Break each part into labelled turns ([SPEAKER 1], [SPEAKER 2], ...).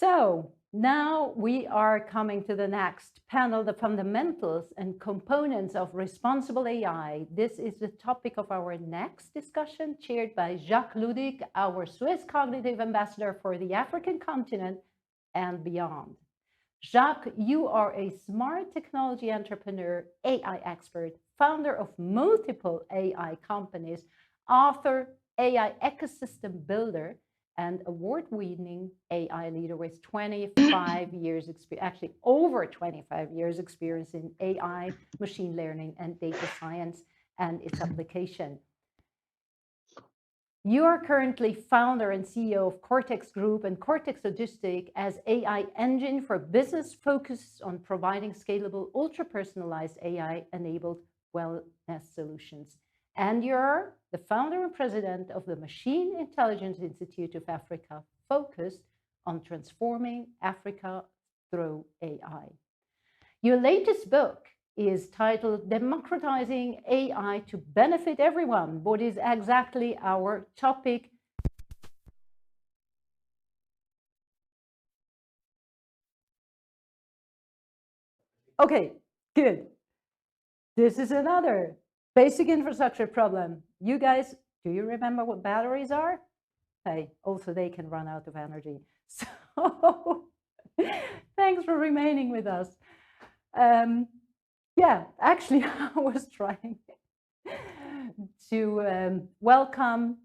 [SPEAKER 1] So now we are coming to the next panel, the fundamentals and components of responsible AI. This is the topic of our next discussion, chaired by Jacques Ludik, our SwissCognitive ambassador for the African continent and beyond. Jacques, you are a smart technology entrepreneur, AI expert, founder of multiple AI companies, author, AI ecosystem builder, and award-winning AI leader with 25 years experience, actually over 25 years experience in AI, machine learning, and data science and its application. You are currently founder and CEO of Cortex Group and Cortex Logistic as AI engine for business focused on providing scalable, ultra-personalized AI-enabled wellness solutions. And you're the founder and president of the Machine Intelligence Institute of Africa, focused on transforming Africa through AI. Your latest book is titled Democratizing AI to Benefit Everyone. What is exactly our topic? Okay, good. This is another basic infrastructure problem. You guys, do you remember what batteries are? Hey, also they can run out of energy. So thanks for remaining with us. Yeah, actually, I was trying to welcome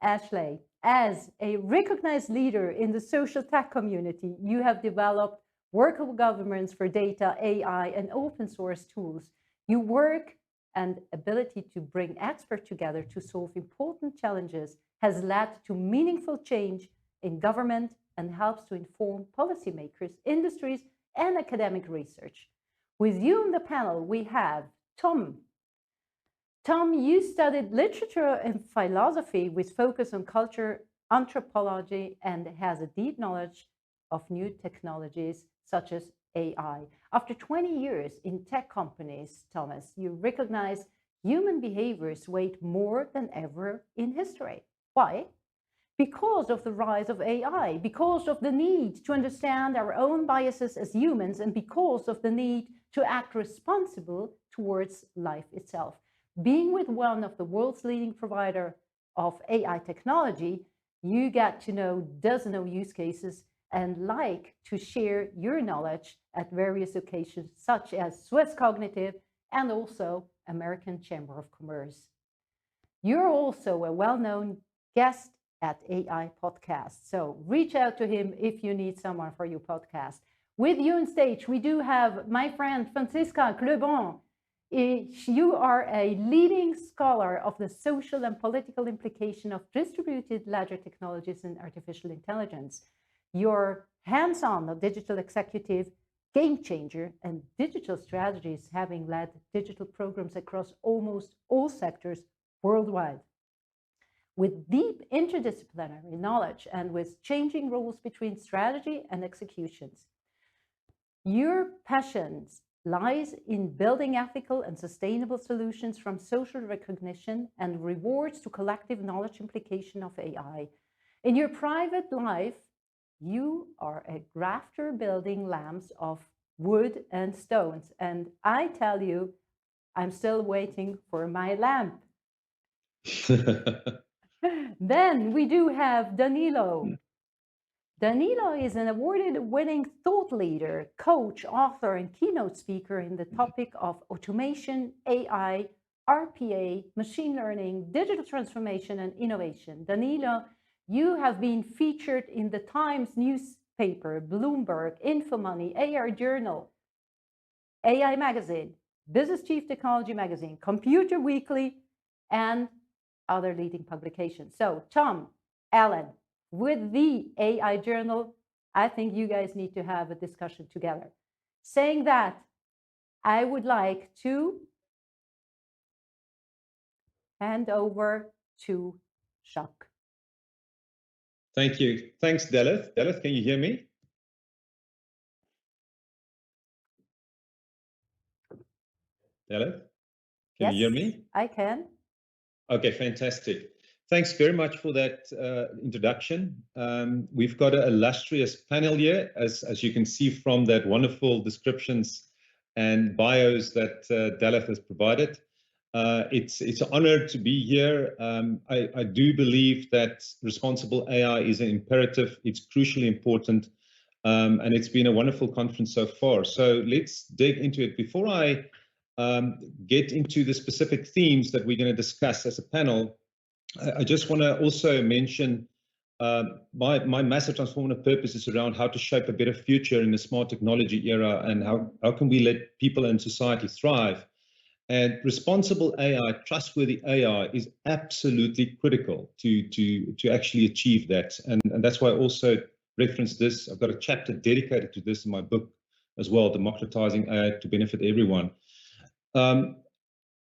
[SPEAKER 1] Ashley. As a recognized leader in the social tech community, you have developed workable governance for data, AI, and open source tools. Your work and ability to bring experts together to solve important challenges has led to meaningful change in government and helps to inform policymakers, industries, and academic research. With you on the panel, we have Tom. Tom, you studied literature and philosophy with focus on culture, anthropology, and has a deep knowledge of new technologies such as AI. After 20 years in tech companies, Thomas, you recognize human behaviors weigh more than ever in history. Why? Because of the rise of AI, because of the need to understand our own biases as humans, and because of the need to act responsible towards life itself. Being with one of the world's leading provider of AI technology, you get to know dozens of use cases and like to share your knowledge at various occasions, such as SwissCognitive and also American Chamber of Commerce. You're also a well-known guest at AI Podcast. So reach out to him if you need someone for your podcast. With you on stage, we do have my friend Francisca Clebon. You are a leading scholar of the social and political implication of distributed ledger technologies and artificial intelligence. You're hands-on, a digital executive, game changer, and digital strategies, having led digital programs across almost all sectors worldwide. With deep interdisciplinary knowledge and with changing roles between strategy and executions. Your passion lies in building ethical and sustainable solutions from social recognition and rewards to collective knowledge implication of AI. In your private life, you are a grafter building lamps of wood and stones. And I tell you, I'm still waiting for my lamp. Then we do have Danilo. Danilo is an award-winning thought leader, coach, author, and keynote speaker in the topic of automation, AI, RPA, machine learning, digital transformation, and innovation. Danilo, you have been featured in the Times newspaper, Bloomberg, InfoMoney, AR Journal, AI Magazine, Business Chief Technology Magazine, Computer Weekly, and other leading publications. So Tom, Alan, with the AI Journal, I think you guys need to have a discussion together. Saying that, I would like to hand over to Jacques.
[SPEAKER 2] Thank you. Thanks, Delith. Delith, can you hear me? Delith, can you hear me?
[SPEAKER 1] I can.
[SPEAKER 2] Okay, fantastic. Thanks very much for that introduction. We've got an illustrious panel here, as you can see from that wonderful descriptions and bios that Daleth has provided. It's an honor to be here. I do believe that responsible AI is an imperative. It's crucially important, and it's been a wonderful conference so far. So let's dig into it. Before I get into the specific themes that we're going to discuss as a panel, I just want to also mention my massive transformative purpose is around how to shape a better future in the smart technology era, and how can we let people and society thrive. And responsible AI, trustworthy AI, is absolutely critical to actually achieve that. And that's why I also reference this. I've got a chapter dedicated to this in my book as well, Democratizing AI to Benefit Everyone.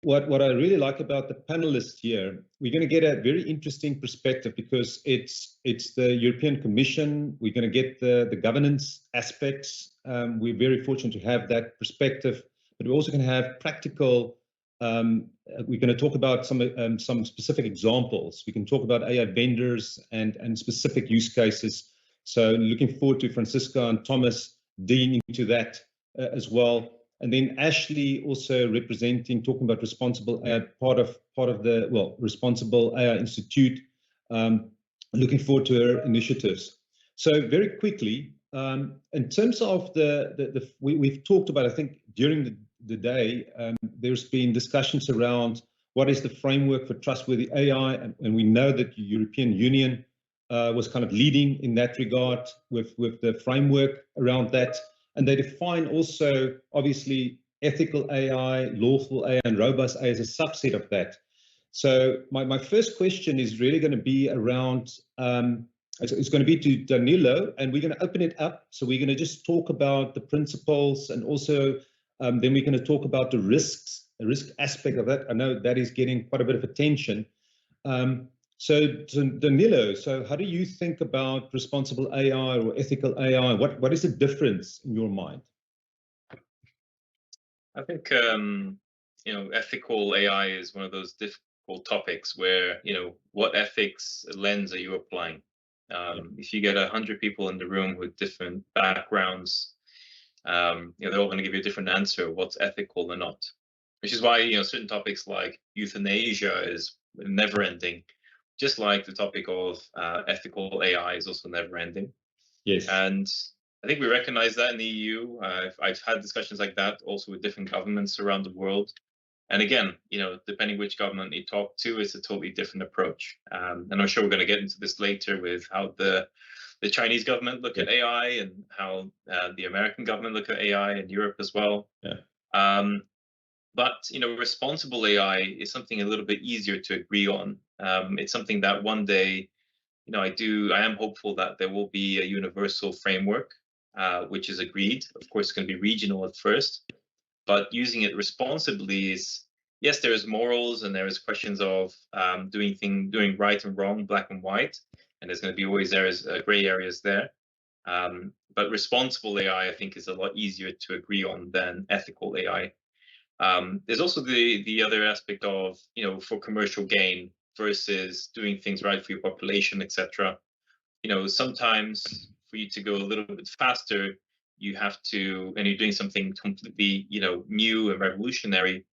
[SPEAKER 2] What I really like about the panelists here, we're going to get a very interesting perspective, because it's the European Commission. We're going to get the governance aspects. We're very fortunate to have that perspective, but we're also going to have practical. We're going to talk about some specific examples. We can talk about AI vendors and specific use cases. So looking forward to Francisca and Thomas digging into that as well. And then Ashley also talking about responsible AI, part of the Responsible AI Institute. Looking forward to her initiatives. So very quickly, in terms of we've talked about, I think during the day, there's been discussions around what is the framework for trustworthy AI, and we know that the European Union was kind of leading in that regard with the framework around that. And they define also, obviously, ethical AI, lawful AI, and robust AI as a subset of that. So my first question is really going to be around, it's going to be to Danilo, and we're going to open it up. So we're going to just talk about the principles, and also then we're going to talk about the risks, the risk aspect of that. I know that is getting quite a bit of attention. So Danilo, so how do you think about responsible AI or ethical AI? What is the difference in your mind?
[SPEAKER 3] I think ethical AI is one of those difficult topics where what ethics lens are you applying? If you get 100 people in the room with different backgrounds, they're all going to give you a different answer of what's ethical or not. Which is why certain topics like euthanasia is never ending. Just like the topic of ethical AI is also never ending.
[SPEAKER 2] Yes.
[SPEAKER 3] And I think we recognize that in the EU. I've had discussions like that also with different governments around the world. And again, depending which government you talk to, it's a totally different approach. And I'm sure we're going to get into this later with how the Chinese government look at AI, and how the American government look at AI, in Europe as well.
[SPEAKER 2] Yeah.
[SPEAKER 3] But responsible AI is something a little bit easier to agree on. It's something that one day, I am hopeful that there will be a universal framework, which is agreed. Of course, it's going to be regional at first, but using it responsibly is, yes, there is morals, and there is questions of doing right and wrong, black and white, and there's going to be always gray areas there. But responsible AI, I think, is a lot easier to agree on than ethical AI. There's also the other aspect of, for commercial gain versus doing things right for your population, etc. Sometimes for you to go a little bit faster, you have to, and you're doing something completely, new and revolutionary,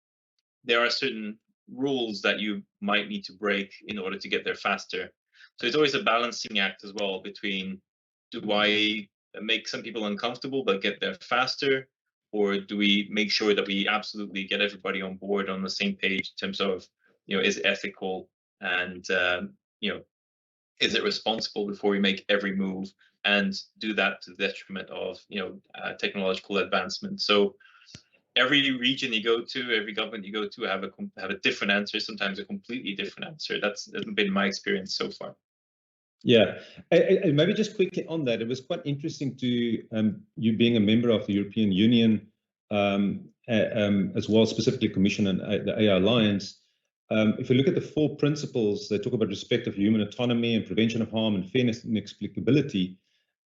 [SPEAKER 3] there are certain rules that you might need to break in order to get there faster. So it's always a balancing act as well between, do I make some people uncomfortable but get there faster? Or do we make sure that we absolutely get everybody on board on the same page in terms of, is it ethical, and, is it responsible before we make every move, and do that to the detriment of, technological advancement? So every region you go to, every government you go to have a different answer, sometimes a completely different answer. That's been my experience so far.
[SPEAKER 2] Yeah, and maybe just quickly on that, it was quite interesting to you being a member of the European Union, as well, specifically Commission and the AI Alliance. If you look at the 4 principles, they talk about respect of human autonomy and prevention of harm and fairness and explicability.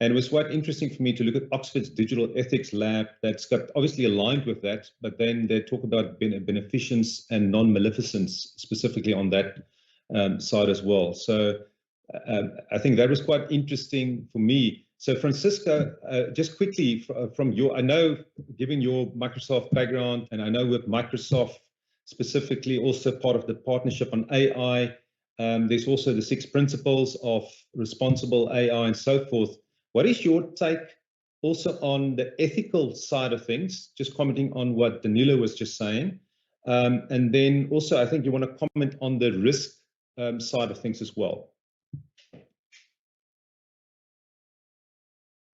[SPEAKER 2] And it was quite interesting for me to look at Oxford's Digital Ethics Lab that's got obviously aligned with that, but then they talk about beneficence and non-maleficence specifically on that. side as well. So I think that was quite interesting for me. So Francisco, just quickly from your, I know given your Microsoft background, and I know with Microsoft specifically also part of the partnership on AI, there's also the 6 principles of responsible AI and so forth. What is your take also on the ethical side of things, just commenting on what Danilo was just saying? And then also, I think you want to comment on the risk side of things as well.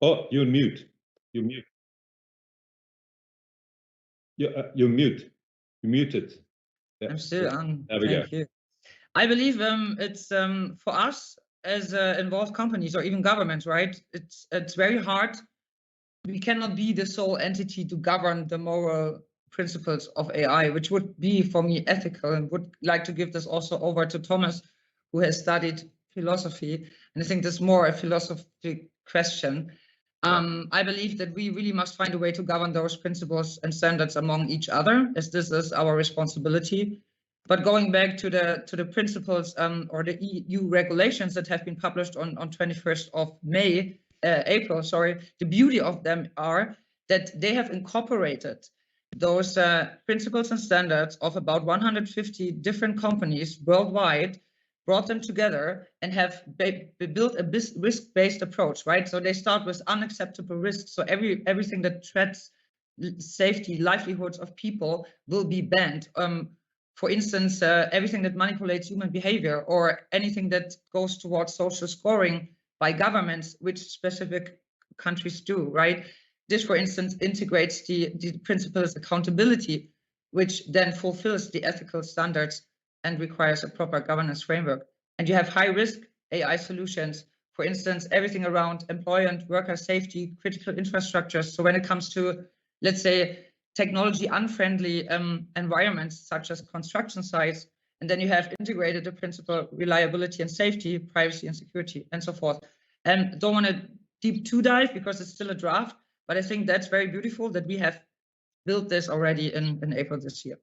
[SPEAKER 2] Oh, you're mute. You're mute. You're mute. You're muted. Yeah.
[SPEAKER 4] I'm still on.
[SPEAKER 2] There we
[SPEAKER 4] Thank
[SPEAKER 2] go.
[SPEAKER 4] you. I believe it's for us as involved companies or even governments, right? It's very hard. We cannot be the sole entity to govern the moral principles of AI, which would be for me ethical, and would like to give this also over to Thomas, who has studied philosophy. And I think this is more a philosophical question. I believe that we really must find a way to govern those principles and standards among each other, as this is our responsibility. But going back to the principles or the EU regulations that have been published on 21st of April, the beauty of them are that they have incorporated those principles and standards of about 150 different companies worldwide, brought them together, and have built a risk-based approach, right? So they start with unacceptable risks. So everything that threats safety, livelihoods of people will be banned. For instance, everything that manipulates human behavior, or anything that goes towards social scoring by governments, which specific countries do, right? This, for instance, integrates the principles of accountability, which then fulfills the ethical standards and requires a proper governance framework. And you have high-risk AI solutions, for instance, everything around employee and worker safety, critical infrastructures. So when it comes to, let's say, technology unfriendly environments such as construction sites, and then you have integrated the principle reliability and safety, privacy and security, and so forth. And don't want to deep dive because it's still a draft, but I think that's very beautiful that we have built this already in April this year.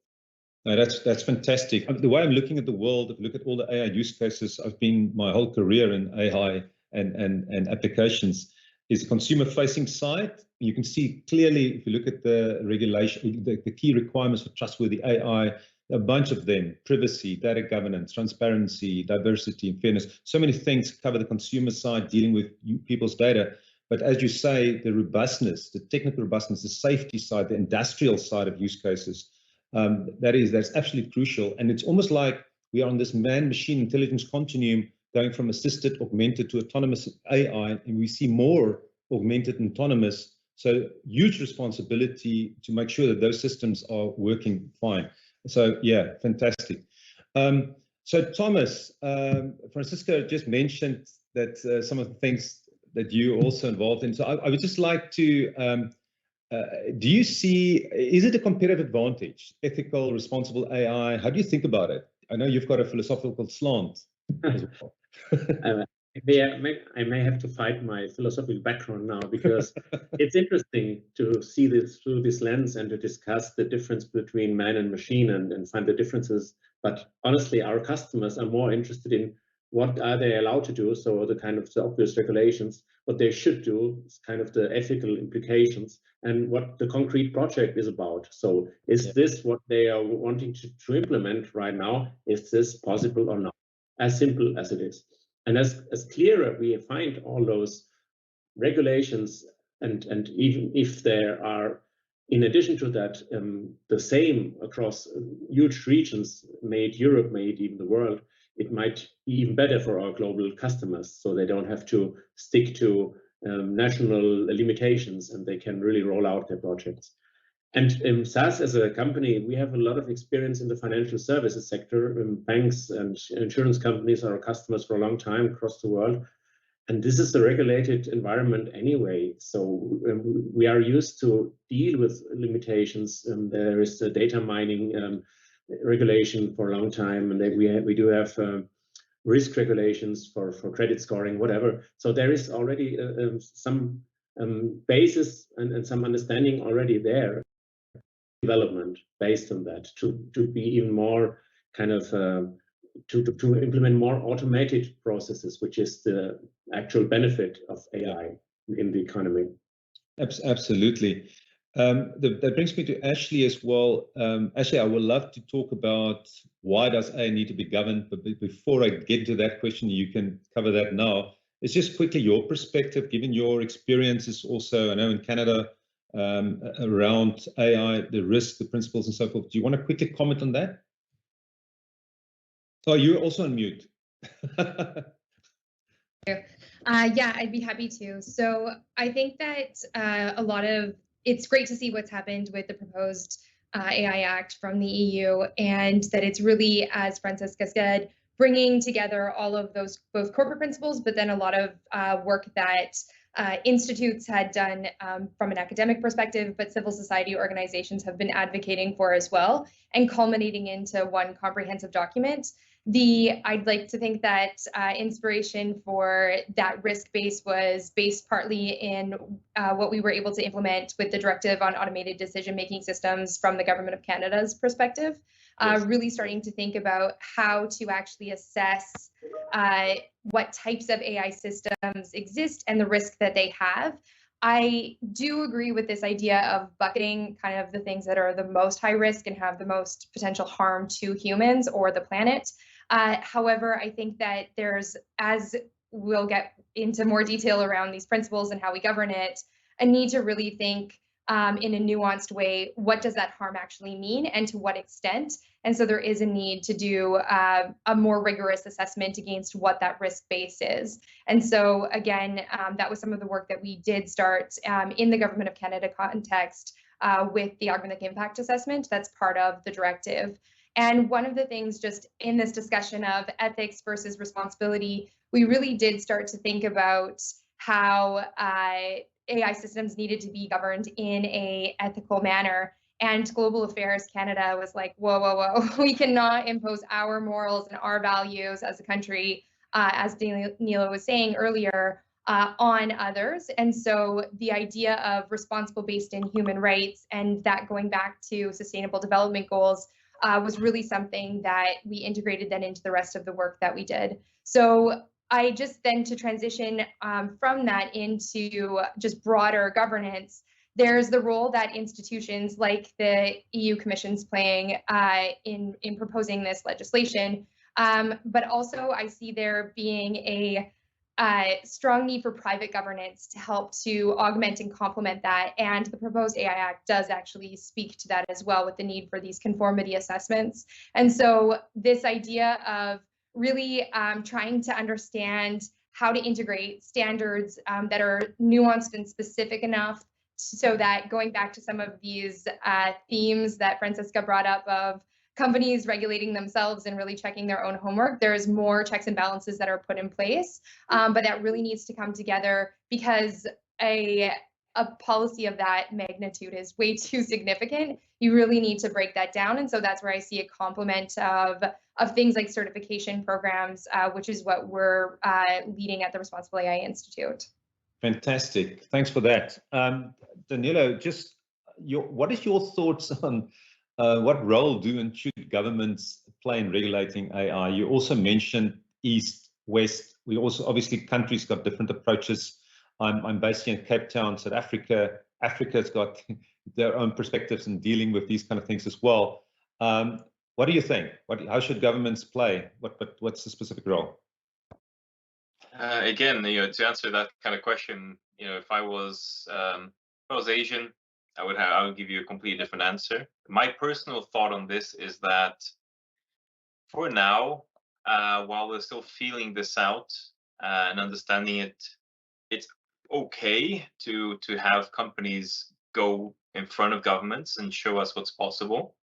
[SPEAKER 2] No, that's fantastic. The way I'm looking at the world, if you look at all the AI use cases, I've been my whole career in AI and applications, is consumer-facing side. You can see clearly, if you look at the regulation, the key requirements for trustworthy AI, a bunch of them: privacy, data governance, transparency, diversity, and fairness. So many things cover the consumer side, dealing with people's data. But as you say, the robustness, the technical robustness, the safety side, the industrial side of use cases, that's absolutely crucial. And it's almost like we are on this man-machine intelligence continuum, going from assisted, augmented to autonomous AI, and we see more augmented and autonomous. So huge responsibility to make sure that those systems are working fine. So yeah, fantastic. So Thomas, Francisco just mentioned that some of the things that you're also involved in. So I would just like to, do you see, is it a competitive advantage, ethical, responsible AI? How do you think about it? I know you've got a philosophical slant as well.
[SPEAKER 5] I may have to fight my philosophical background now, because it's interesting to see this through this lens and to discuss the difference between man and machine and find the differences. But honestly, our customers are more interested in what are they allowed to do, so the kind of the obvious regulations, what they should do is kind of the ethical implications, and what the concrete project is about. So is this what they are wanting to implement right now? Is this possible or not? As simple as it is. And as clearer we find all those regulations, and even if there are, in addition to that, the same across huge regions, made Europe, made even the world, it might be even better for our global customers, so they don't have to stick to national limitations, and they can really roll out their projects. And SAS as a company, we have a lot of experience in the financial services sector. Banks and insurance companies are our customers for a long time across the world. And this is a regulated environment anyway. So we are used to deal with limitations. There is a data mining regulation for a long time, and then we do have risk regulations for credit scoring, whatever. So there is already some basis and some understanding already there. Development based on that to be even more kind of to implement more automated processes, which is the actual benefit of AI in the economy.
[SPEAKER 2] Absolutely. That brings me to Ashley as well. Ashley, I would love to talk about why does AI need to be governed, but before I get to that question, you can cover that now. It's just quickly your perspective, given your experiences also, I know in Canada, around AI, the risks, the principles and so forth. Do you want to quickly comment on that? Oh, you're also on mute.
[SPEAKER 6] Yeah, I'd be happy to. So I think that it's great to see what's happened with the proposed AI Act from the EU, and that it's really, as Francesca said, bringing together all of those, both corporate principles, but then a lot of work that institutes had done from an academic perspective, but civil society organizations have been advocating for as well, and culminating into one comprehensive document. I'd like to think that inspiration for that risk base was based partly in what we were able to implement with the Directive on Automated Decision-Making Systems from the Government of Canada's perspective, yes. Really starting to think about how to actually assess what types of AI systems exist and the risk that they have. I do agree with this idea of bucketing kind of the things that are the most high risk and have the most potential harm to humans or the planet. However, I think that there's, as we'll get into more detail around these principles and how we govern it, a need to really think in a nuanced way, what does that harm actually mean and to what extent? And so there is a need to do a more rigorous assessment against what that risk base is. And so again, that was some of the work that we did start in the Government of Canada context with the Augmented Impact Assessment that's part of the directive. And one of the things just in this discussion of ethics versus responsibility, we really did start to think about how AI systems needed to be governed in an ethical manner. And Global Affairs Canada was like, whoa, whoa, whoa, we cannot impose our morals and our values as a country, as Danilo was saying earlier, on others. And so the idea of responsible based in human rights and that going back to sustainable development goals was really something that we integrated then into the rest of the work that we did. So I just then to transition from that into just broader governance, there's the role that institutions like the EU Commission's playing in proposing this legislation. But also I see there being a strong need for private governance to help to augment and complement that. And the proposed AI Act does actually speak to that as well, with the need for these conformity assessments. And so this idea of really trying to understand how to integrate standards that are nuanced and specific enough so that, going back to some of these themes that Francesca brought up of companies regulating themselves and really checking their own homework, there's more checks and balances that are put in place, but that really needs to come together, because a policy of that magnitude is way too significant. You really need to break that down. And so that's where I see a complement of things like certification programs, which is what we're leading at the Responsible AI Institute.
[SPEAKER 2] Fantastic. Thanks for that. Danilo, just what is your thoughts on what role do and should governments play in regulating AI? You also mentioned East, West. We also, obviously, countries got different approaches. I'm based here in Cape Town, South Africa. Africa's got their own perspectives in dealing with these kind of things as well. What do you think? How should governments play? What's the specific role?
[SPEAKER 3] Again, to answer that kind of question, if I was Asian, I would give you a completely different answer. My personal thought on this is that for now, while we're still feeling this out and understanding it, it's okay to have companies go in front of governments and show us what's possible.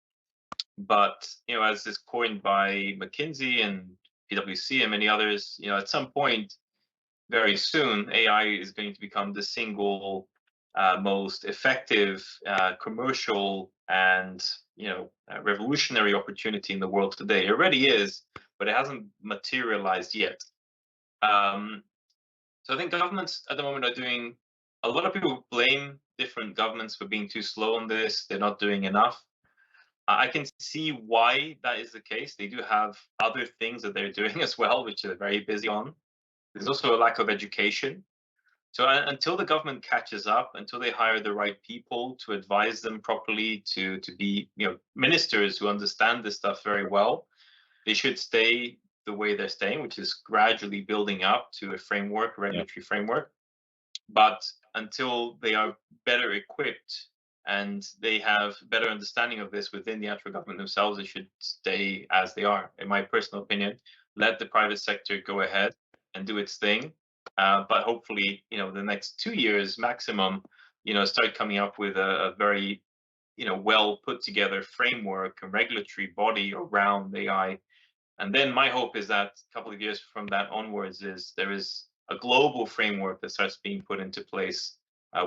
[SPEAKER 3] But as is coined by McKinsey and PwC and many others, at some point, very soon, AI is going to become the single most effective commercial and revolutionary opportunity in the world today. It already is, but it hasn't materialized yet. So I think governments at the moment are doing, a lot of people blame different governments for being too slow on this. They're not doing enough. I can see why that is the case. They do have other things that they're doing as well, which they're very busy on. There's also a lack of education. So until the government catches up, until they hire the right people to advise them properly, to be ministers who understand this stuff very well, they should stay the way they're staying, which is gradually building up to a framework, regulatory framework. But until they are better equipped and they have better understanding of this within the actual government themselves, they should stay as they are, in my personal opinion. Let the private sector go ahead and do its thing. But hopefully, the next 2 years maximum, start coming up with a very, well put together framework, a regulatory body around AI. And then my hope is that a couple of years from that onwards there is a global framework that starts being put into place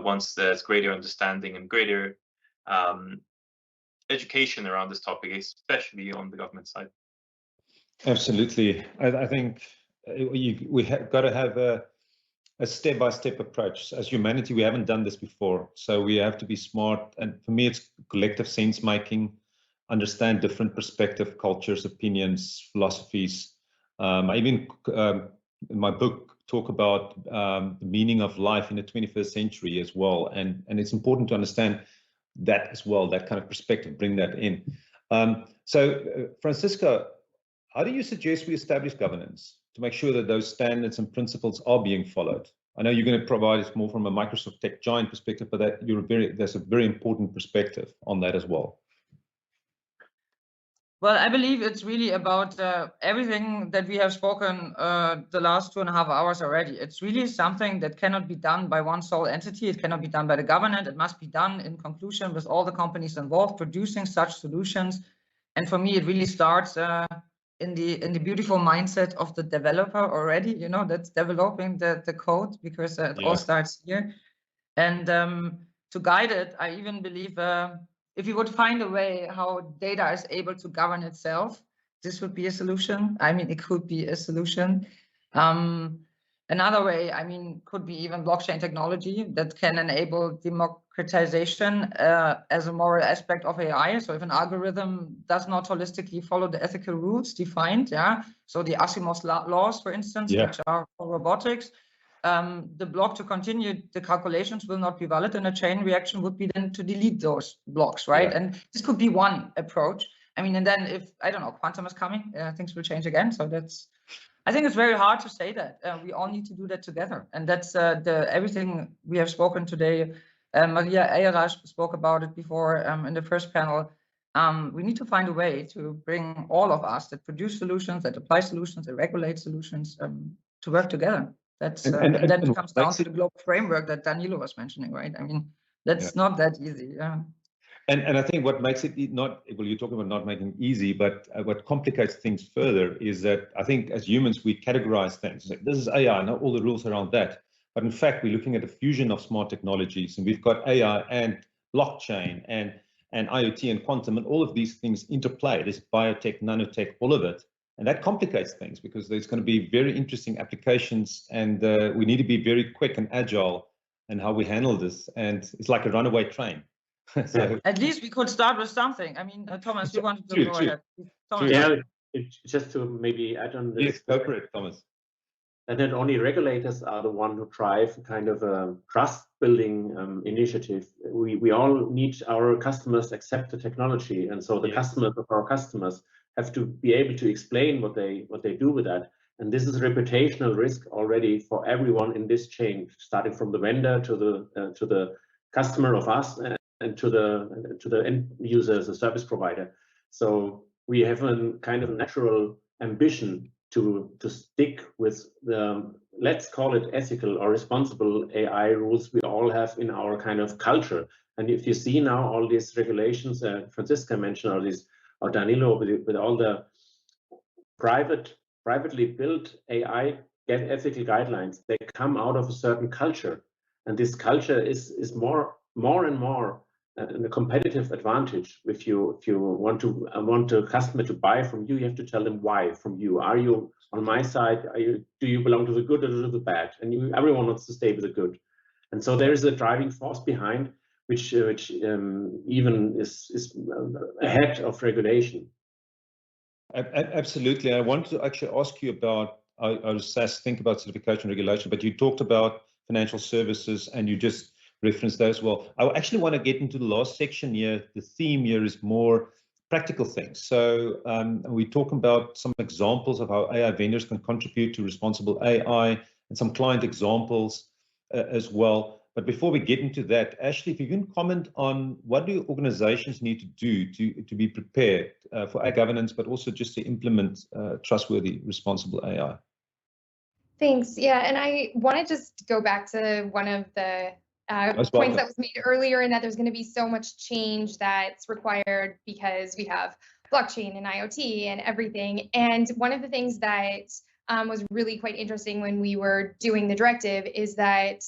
[SPEAKER 3] once there's greater understanding and greater education around this topic, especially on the government side.
[SPEAKER 2] Absolutely. I think we have got to have a step-by-step approach. As humanity, we haven't done this before, so we have to be smart. And for me, it's collective sense-making, understand different perspective, cultures, opinions, philosophies. I even, in my book, talk about the meaning of life in the 21st century as well. And it's important to understand that as well, that kind of perspective, bring that in. So Francisco, how do you suggest we establish governance to make sure that those standards and principles are being followed? I know you're going to provide us more from a Microsoft tech giant perspective, but there's a very important perspective on that as well.
[SPEAKER 4] Well, I believe it's really about everything that we have spoken the last 2.5 hours already. It's really something that cannot be done by one sole entity. It cannot be done by the government. It must be done in conclusion with all the companies involved producing such solutions. And for me, it really starts in the beautiful mindset of the developer already, that's developing the code, because it all starts here. And to guide it, I even believe if you would find a way how data is able to govern itself, this would be a solution. I mean, it could be a solution. Another way, could be even blockchain technology that can enable democratization as a moral aspect of AI. So if an algorithm does not holistically follow the ethical rules defined, so the Asimov's laws, for instance, which are for robotics, the block to continue the calculations will not be valid, and a chain reaction would be then to delete those blocks, right? And this could be one approach. And then if, I don't know, quantum is coming, things will change again. So I think it's very hard to say that. We all need to do that together. And that's everything we have spoken today. MIIA spoke about it before in the first panel. We need to find a way to bring all of us that produce solutions, that apply solutions, that regulate solutions to work together. That's and then it comes down to the global framework that Danilo was mentioning, right? That's not that easy.
[SPEAKER 2] And I think what makes it not, well, you're talking about not making it easy, but what complicates things further is that I think as humans, we categorize things. Like, this is AI, not all the rules around that. But in fact, we're looking at a fusion of smart technologies, and we've got AI and blockchain and IoT and quantum, and all of these things interplay. There's biotech, nanotech, all of it. And that complicates things because there's going to be very interesting applications, and we need to be very quick and agile in how we handle this. And it's like a runaway train.
[SPEAKER 5] So,
[SPEAKER 4] at least we could start with something. Thomas, you wanted to go ahead. Thomas,
[SPEAKER 5] just to maybe add on this.
[SPEAKER 2] Yes, go for it, Thomas.
[SPEAKER 5] And not only regulators are the one who drive kind of a trust-building initiative. We all need our customers accept the technology, and so the customers of our customers have to be able to explain what they do with that. And this is a reputational risk already for everyone in this chain, starting from the vendor to the customer of us and to the end user as a service provider. So we have a kind of natural ambition to stick with the, let's call it ethical or responsible AI rules we all have in our kind of culture. And if you see now all these regulations, Francisca mentioned all these, or Danilo, with all the privately built AI ethical guidelines, they come out of a certain culture. And this culture is more and more a competitive advantage. If you want a customer to buy from you, you have to tell them why from you. Are you on my side? Do you belong to the good or to the bad? And everyone wants to stay with the good. And so there is a driving force behind which even is ahead of regulation.
[SPEAKER 2] Absolutely. I wanted to actually ask you about our SAS think about certification regulation, but you talked about financial services and you just referenced that as well. I actually want to get into the last section here. The theme here is more practical things. So we talk about some examples of how AI vendors can contribute to responsible AI and some client examples as well. But before we get into that, Ashley, if you can comment on what do organizations need to do to be prepared for AI governance, but also just to implement trustworthy, responsible AI.
[SPEAKER 6] Thanks. Yeah, and I want to just go back to one of the points that was made earlier, in that there's going to be so much change that's required because we have blockchain and IoT and everything. And one of the things that was really quite interesting when we were doing the directive is that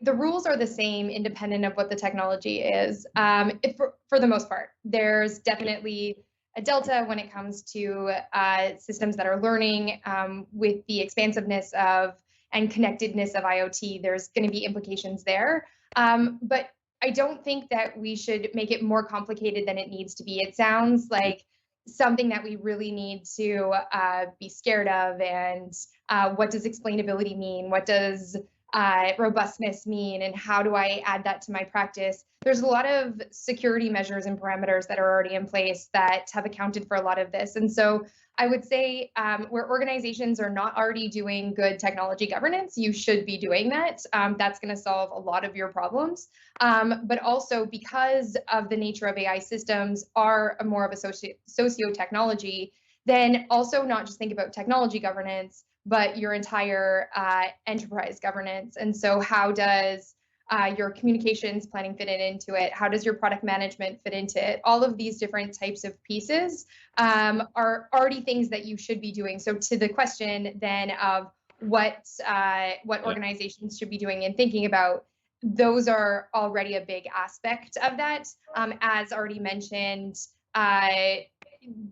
[SPEAKER 6] the rules are the same independent of what the technology is. For the most part, there's definitely a delta when it comes to systems that are learning with the expansiveness of and connectedness of IoT. There's going to be implications there. But I don't think that we should make it more complicated than it needs to be. It sounds like something that we really need to be scared of. And what does explainability mean? What does robustness mean, and how do I add that to my practice? There's a lot of security measures and parameters that are already in place that have accounted for a lot of this. And so I would say where organizations are not already doing good technology governance, you should be doing that. That's going to solve a lot of your problems. But also, because of the nature of AI systems are more of a socio-technology, then also not just think about technology governance, but your entire enterprise governance. And so how does your communications planning fit into it? How does your product management fit into it? All of these different types of pieces are already things that you should be doing. So to the question then of what organizations should be doing and thinking about, those are already a big aspect of that. As already mentioned,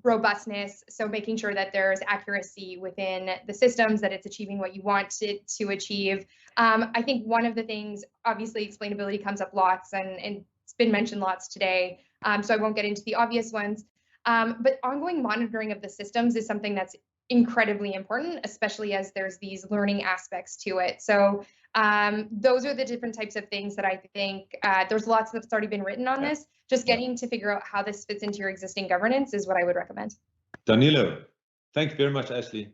[SPEAKER 6] robustness, so making sure that there's accuracy within the systems, that it's achieving what you want it to achieve. I think one of the things, obviously explainability comes up lots, and it's been mentioned lots today, so I won't get into the obvious ones, but ongoing monitoring of the systems is something that's incredibly important, especially as there's these learning aspects to it. So those are the different types of things that I think there's lots that's already been written on this. Just getting to figure out how this fits into your existing governance is what I would recommend.
[SPEAKER 2] Danilo, thank you very much, Ashley.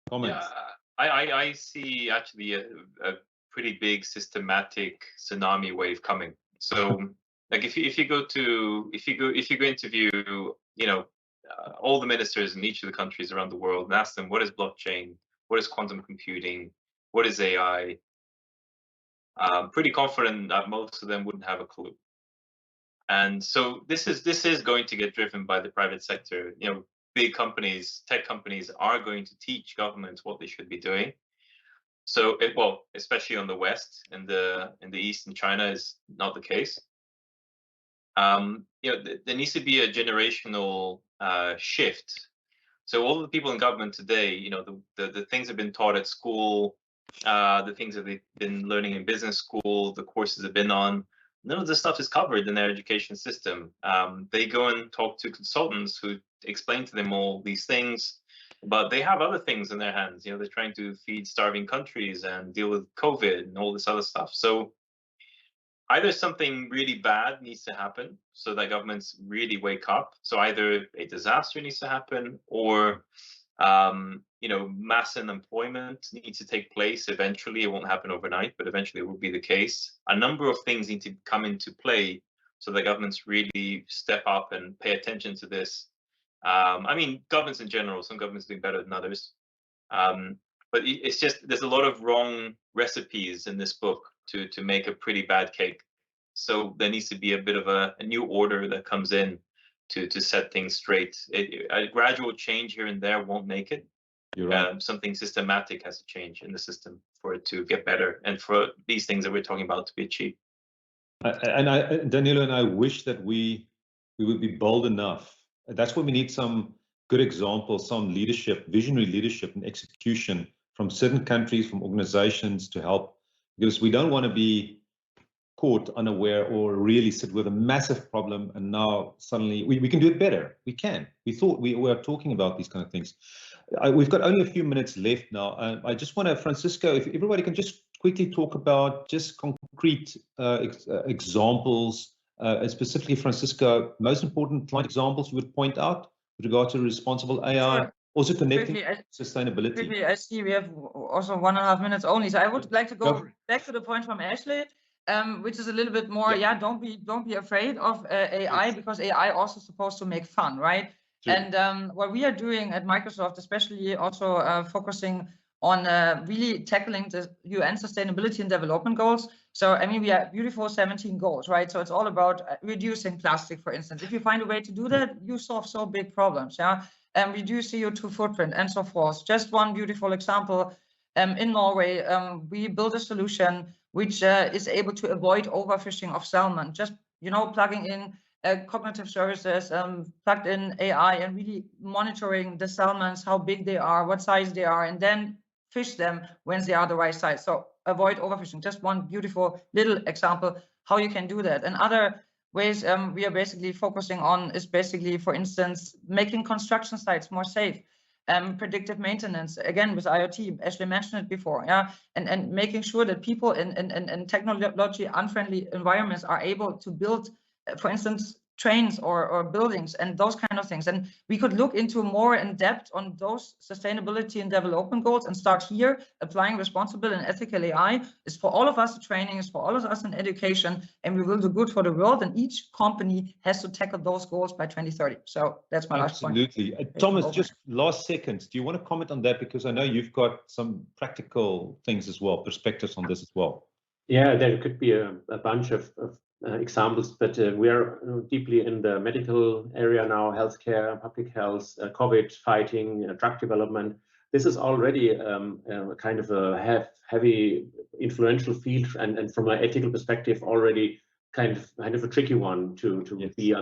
[SPEAKER 2] Comments?
[SPEAKER 3] Yeah, I see actually a pretty big systematic tsunami wave coming. So, like if you go interview, all the ministers in each of the countries around the world and ask them, what is blockchain? What is quantum computing? What is AI? I'm pretty confident that most of them wouldn't have a clue. And so this is going to get driven by the private sector. Big companies, tech companies, are going to teach governments what they should be doing. So, especially on the West, in the East and China is not the case. There needs to be a generational shift. So all the people in government today, the things have been taught at school, the things that they've been learning in business school, the courses they've been on, none of this stuff is covered in their education system. They go and talk to consultants who explain to them all these things, but they have other things in their hands. They're trying to feed starving countries and deal with COVID and all this other stuff. So either something really bad needs to happen so that governments really wake up. So either a disaster needs to happen, or mass unemployment needs to take place eventually. It won't happen overnight, but eventually it will be the case. A number of things need to come into play so that governments really step up and pay attention to this. Governments in general, some governments do better than others. But it's just, there's a lot of wrong recipes in this book to make a pretty bad cake. So there needs to be a bit of a new order that comes in to set things straight. A gradual change here and there won't make it.
[SPEAKER 2] You're right.
[SPEAKER 3] Something systematic has to change in the system for it to get better, and for these things that we're talking about to be achieved.
[SPEAKER 2] Danilo and I wish that we would be bold enough. That's why we need some good examples, some leadership, visionary leadership and execution from certain countries, from organizations to help, because we don't want to be caught unaware or really sit with a massive problem, and now suddenly we can do it better. We can. We thought we were talking about these kind of things. We've got only a few minutes left now. I just want to, Francisco, if everybody can just quickly talk about just concrete examples, and specifically, Francisco, most important client examples you would point out with regard to responsible AI,
[SPEAKER 4] Sure.
[SPEAKER 2] also connecting
[SPEAKER 4] Quickly,
[SPEAKER 2] sustainability.
[SPEAKER 4] Quickly, I see we have also 1.5 minutes only, so I would like to go back to the point from Ashley, which is a little bit more, don't be afraid of AI, because AI also supposed to make fun, right? True. And what we are doing at Microsoft, especially also focusing on really tackling the UN Sustainability and Development Goals. So, I mean, we have beautiful 17 goals, right? So it's all about reducing plastic, for instance. If you find a way to do that, you solve so big problems, yeah? And reduce CO2 footprint and so forth. Just one beautiful example, in Norway, we built a solution which is able to avoid overfishing of salmon, just, you know, plugging in cognitive services, plugged in AI, and really monitoring the salmons, how big they are, what size they are, and then fish them when they are the right size. So avoid overfishing. Just one beautiful little example how you can do that. And other ways we are basically focusing on is basically, for instance, making construction sites more safe, predictive maintenance, again with IoT. Ashley mentioned it before, yeah, and making sure that people in technology unfriendly environments are able to build, for instance, trains or buildings and those kind of things. And we could look into more in depth on those sustainability and development goals and start here. Applying responsible and ethical AI is for all of us, training is for all of us in education, and we will do good for the world. And each company has to tackle those goals by 2030. So that's my last point.
[SPEAKER 2] Absolutely. Thomas, just last seconds. Do you want to comment on that? Because I know you've got some practical things as well, perspectives on this as well.
[SPEAKER 5] Yeah, there could be a bunch of examples, but we are deeply in the medical area now, healthcare, public health, COVID fighting, drug development. This is already kind of a heavy influential field, and from an ethical perspective, already kind of a tricky one to be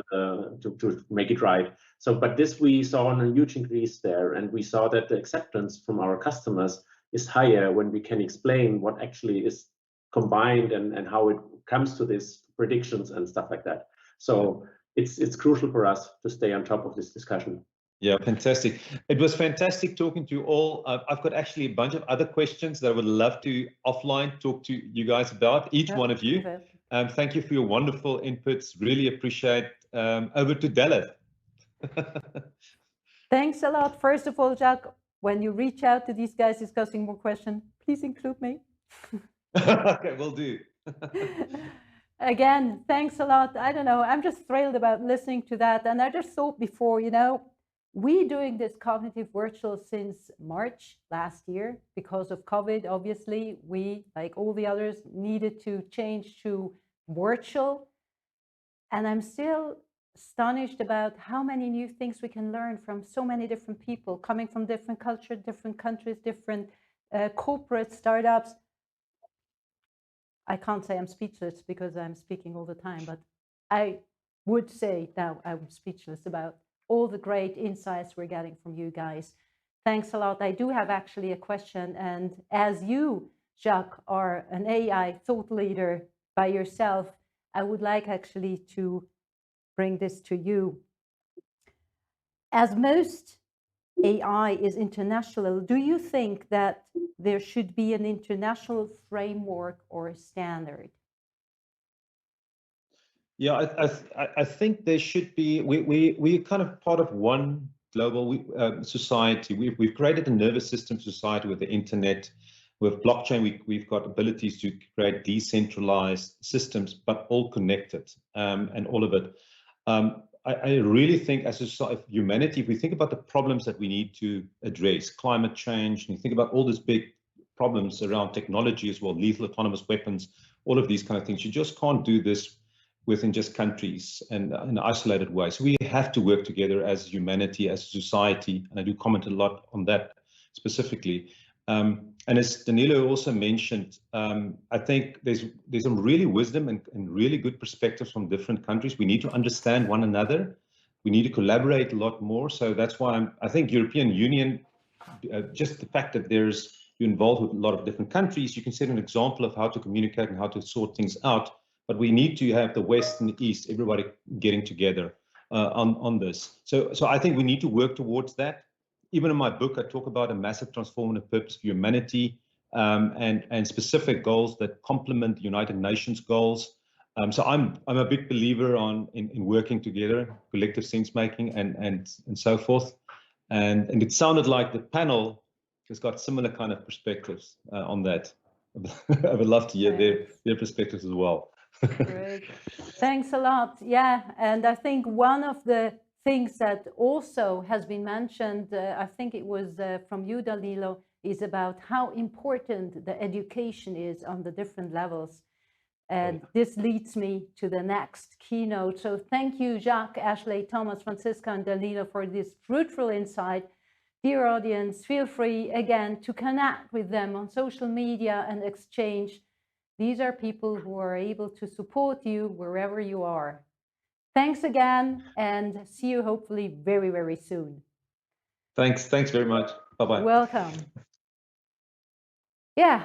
[SPEAKER 5] to make it right. So, but this we saw a huge increase there, and we saw that the acceptance from our customers is higher when we can explain what actually is combined and how it comes to these predictions and stuff like that. So it's crucial for us to stay on top of this discussion.
[SPEAKER 2] Yeah, fantastic. It was fantastic talking to you all. I've got actually a bunch of other questions that I would love to offline talk to you guys about, each one of you. Thank you for your wonderful inputs. Really appreciate. Over to Daleth.
[SPEAKER 1] Thanks a lot. First of all, Jacques, when you reach out to these guys discussing more questions, please include me.
[SPEAKER 2] Okay, will do.
[SPEAKER 1] Again, thanks a lot. I don't know, I'm just thrilled about listening to that. And I just thought before, you know, we doing this cognitive virtual since March last year because of COVID. Obviously, we, like all the others, needed to change to virtual. And I'm still astonished about how many new things we can learn from so many different people coming from different cultures, different countries, different corporate startups. I can't say I'm speechless because I'm speaking all the time, but I would say now I'm speechless about all the great insights we're getting from you guys. Thanks a lot. I do have actually a question, and as you, Jacques, are an AI thought leader by yourself, I would like actually to bring this to you. As most AI is international, do you think that there should be an international framework or a standard?
[SPEAKER 2] Yeah, I think there should be. We're kind of part of one global society. We've created a nervous system society with the internet. With blockchain, we've got abilities to create decentralized systems, but all connected, and all of it. I really think as a humanity, if we think about the problems that we need to address, climate change, and you think about all these big problems around technology as well, lethal autonomous weapons, all of these kind of things, you just can't do this within just countries and in an isolated way. So we have to work together as humanity, as a society, and I do comment a lot on that specifically. And as Danilo also mentioned, I think there's some really wisdom and really good perspectives from different countries. We need to understand one another. We need to collaborate a lot more. So that's why I think European Union, just the fact that you're involved with a lot of different countries, you can set an example of how to communicate and how to sort things out but we need to have the West and the East, everybody getting together on this. So I think we need to work towards that. Even in my book, I talk about a massive transformative purpose for humanity, and specific goals that complement the United Nations goals. So I'm a big believer in working together, collective sense making, and so forth. And it sounded like the panel has got similar kind of perspectives on that. I would love to hear their perspectives as well.
[SPEAKER 1] Great. Thanks a lot. Yeah, and I think one of the things that also has been mentioned, I think it was from you, Danilo, is about how important the education is on the different levels. And this leads me to the next keynote. So thank you, Jacques, Ashley, Thomas, Francisca, and Danilo for this fruitful insight. Dear audience, feel free again to connect with them on social media and exchange. These are people who are able to support you wherever you are. Thanks again, and see you hopefully very, very soon.
[SPEAKER 2] Thanks very much. Bye-bye.
[SPEAKER 1] Welcome. Yeah.